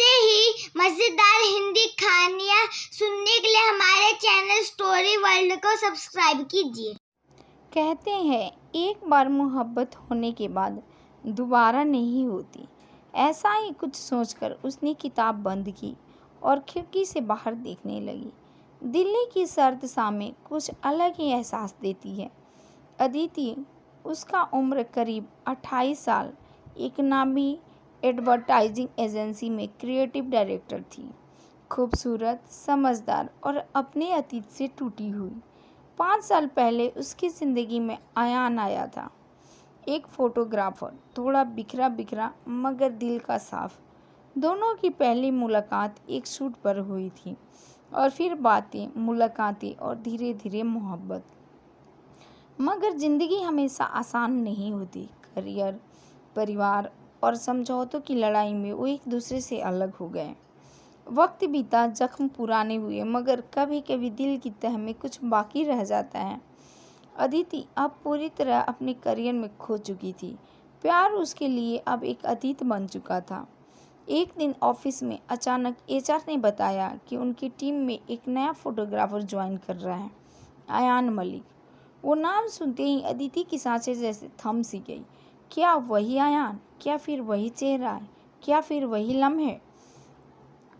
ऐसे ही मजेदार हिंदी कहानियाँ सुनने के लिए हमारे चैनल स्टोरी वर्ल्ड को सब्सक्राइब कीजिए। कहते हैं एक बार मोहब्बत होने के बाद दोबारा नहीं होती। ऐसा ही कुछ सोचकर उसने किताब बंद की और खिड़की से बाहर देखने लगी। दिल्ली की सर्द शामें कुछ अलग ही एहसास देती है। अदिति, उसका उम्र करीब 28 साल, एक नामी एडवर्टाइजिंग एजेंसी में क्रिएटिव डायरेक्टर थी। खूबसूरत, समझदार और अपने अतीत से टूटी हुई। 5 साल पहले उसकी ज़िंदगी में अयान आया था, एक फोटोग्राफर, थोड़ा बिखरा बिखरा मगर दिल का साफ। दोनों की पहली मुलाकात एक शूट पर हुई थी और फिर बातें, मुलाकातें और धीरे धीरे मोहब्बत। मगर ज़िंदगी हमेशा आसान नहीं होती। करियर, परिवार और समझौतों की लड़ाई में वो एक दूसरे से अलग हो गए। वक्त बीता, जख्म पुराने हुए, मगर कभी कभी दिल की तह में कुछ बाकी रह जाता है। अदिति अब पूरी तरह अपने करियर में खो चुकी थी। प्यार उसके लिए अब एक अतीत बन चुका था। एक दिन ऑफिस में अचानक एचआर ने बताया कि उनकी टीम में एक नया फोटोग्राफर ज्वाइन कर रहा है, अयान मलिक। वो नाम सुनते ही अदिति की सांसें जैसे थम सी गई। क्या वही अयान? क्या फिर वही चेहरा? क्या फिर वही लम्हे?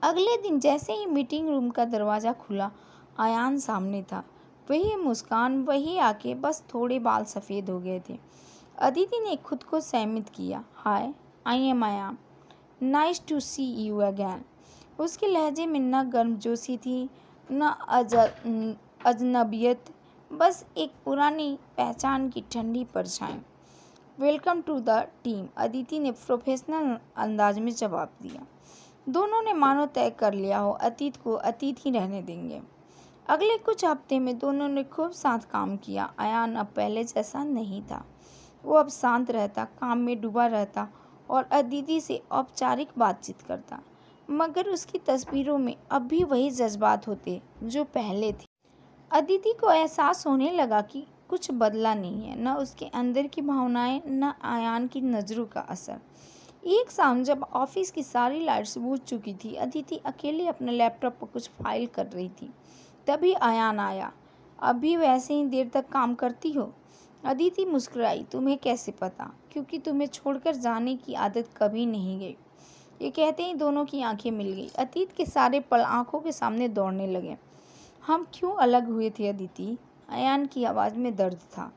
अगले दिन जैसे ही मीटिंग रूम का दरवाज़ा खुला, अयान सामने था। वही मुस्कान, वही आंखें, बस थोड़े बाल सफ़ेद हो गए थे। अदिति ने खुद को संयमित किया। Hi, I am Ayaan, nice to see you again. उसके लहजे में न गर्मजोशी थी, न अजनबियत, बस एक पुरानी पहचान की ठंडी परछाई। Welcome to the team, Aditi ने प्रोफेशनल अंदाज में जवाब दिया। दोनों ने मानो तय कर लिया हो, अतीत को अतीत ही रहने देंगे। अगले कुछ हफ्ते में दोनों ने खूब साथ काम किया। अयान अब पहले जैसा नहीं था। वो अब शांत रहता, काम में डूबा रहता और अदिति से औपचारिक बातचीत करता। मगर उसकी तस्वीरों में अब भी वही जज्बात होते जो पहले थे। अदिति को एहसास होने लगा कि कुछ बदला नहीं है, न उसके अंदर की भावनाएं, न अयान की नज़रों का असर। एक शाम जब ऑफिस की सारी लाइट्स बुझ चुकी थी, अदिति अकेले अपने लैपटॉप पर कुछ फाइल कर रही थी। तभी अयान आया। अभी वैसे ही देर तक काम करती हो? अदिति मुस्कुराई। तुम्हें कैसे पता? क्योंकि तुम्हें छोड़कर जाने की आदत कभी नहीं गई। ये कहते ही दोनों की आंखें मिल गई। अतीत के सारे पल आंखों के सामने दौड़ने लगे। हम क्यों अलग हुए थे अदिति? अयान की आवाज़ में दर्द था।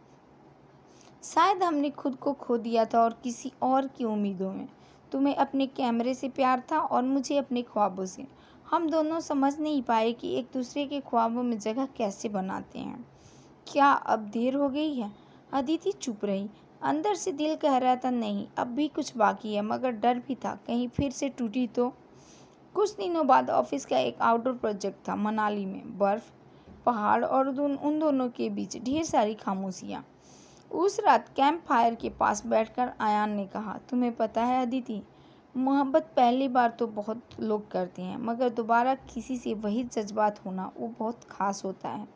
शायद हमने खुद को खो दिया था और किसी और की उम्मीदों में। तुम्हें अपने कैमरे से प्यार था और मुझे अपने ख्वाबों से। हम दोनों समझ नहीं पाए कि एक दूसरे के ख्वाबों में जगह कैसे बनाते हैं। क्या अब देर हो गई है? अदिति चुप रही। अंदर से दिल कह रहा था नहीं, अब भी कुछ बाकी है, मगर डर भी था कहीं फिर से टूटी तो। कुछ दिनों बाद ऑफिस का एक आउटडोर प्रोजेक्ट था, मनाली में। बर्फ, पहाड़ और उन दोनों के बीच ढेर सारी खामोशियाँ। उस रात कैंप फायर के पास बैठकर अयान ने कहा, तुम्हें पता है अदिति, मोहब्बत पहली बार तो बहुत लोग करते हैं, मगर दोबारा किसी से वही जज्बात होना, वो बहुत खास होता है।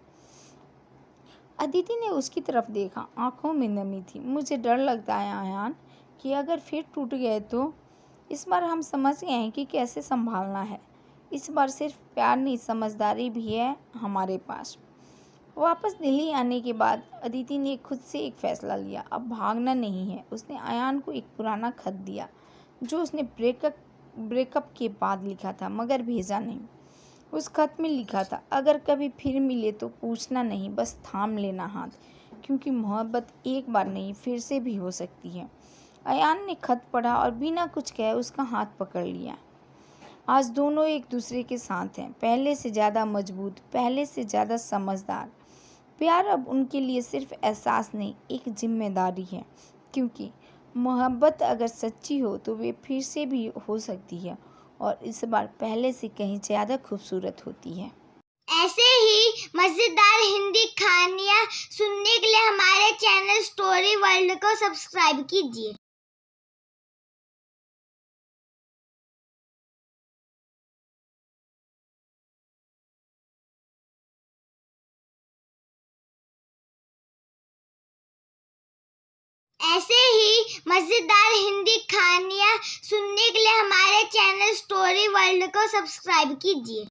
अदिति ने उसकी तरफ देखा, आंखों में नमी थी। मुझे डर लगता है अयान कि अगर फिर टूट गए तो। इस बार हम समझ गए हैं कि कैसे संभालना है। इस बार सिर्फ प्यार नहीं, समझदारी भी है हमारे पास। वापस दिल्ली आने के बाद अदिति ने खुद से एक फ़ैसला लिया। अब भागना नहीं है। उसने अयान को एक पुराना खत दिया जो उसने ब्रेकअप के बाद लिखा था, मगर भेजा नहीं। उस खत में लिखा था, अगर कभी फिर मिले तो पूछना नहीं, बस थाम लेना हाथ, क्योंकि मोहब्बत एक बार नहीं, फिर से भी हो सकती है। अयान ने खत पढ़ा और बिना कुछ कहे उसका हाथ पकड़ लिया। आज दोनों एक दूसरे के साथ हैं, पहले से ज़्यादा मजबूत, पहले से ज़्यादा समझदार। प्यार अब उनके लिए सिर्फ एहसास नहीं, एक जिम्मेदारी है, क्योंकि मोहब्बत अगर सच्ची हो तो वे फिर से भी हो सकती है, और इस बार पहले से कहीं ज़्यादा खूबसूरत होती है। ऐसे ही मजेदार हिंदी कहानियाँ सुनने के लिए हमारे चैनल स्टोरी वर्ल्ड को सब्सक्राइब कीजिए। ऐसे ही मज़ेदार हिंदी कहानियाँ सुनने के लिए हमारे चैनल स्टोरी वर्ल्ड को सब्सक्राइब कीजिए।